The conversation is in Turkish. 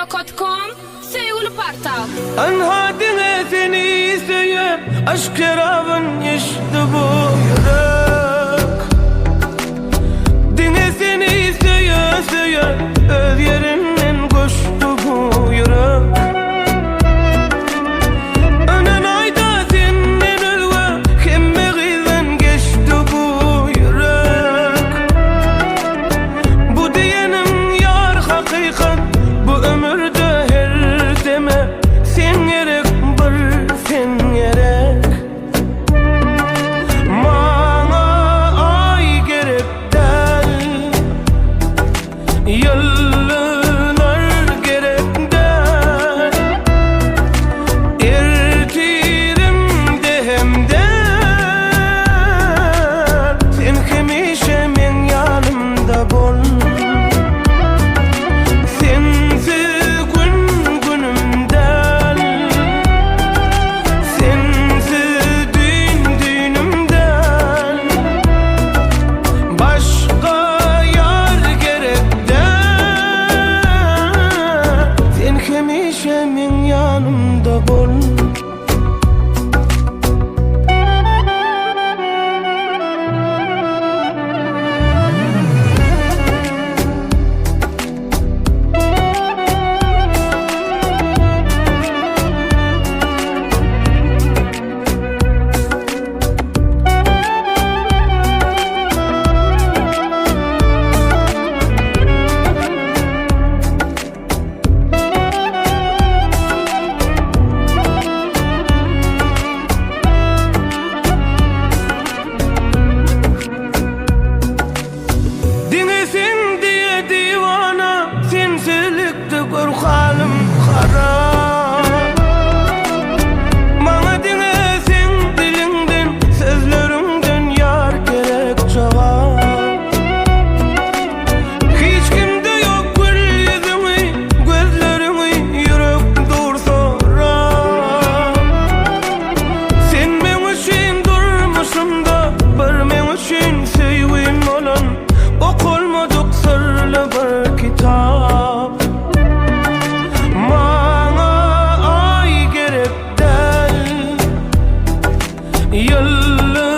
gmail.com sevgili parta. Anhadine seni isteyip aşk şarabın içti bu yürek. Dine seni isteye öz yerinden koştu bu yürek. Önen ayda senden ölve kemmeğinden geçti bu yürek. Bu diyenim yar hakikat, bu ömürde her deme sen gerek, bir sen gerek. Bana ay gerek değil, yıllar gerek değil. Ertirim dehemde sen hemişe men yanımda bol. Hemişe min yanımda bol. Korkalım harap. Bana dine sen dilinden, sözlerinden yar gerek cevap. Hiç kimde yok gül yüzünü, gözlerini yürek dur sorar. Sen benim için durmuşum da, bir benim için sevgin olan, okulmadık sırlı bir kitap. Yıllar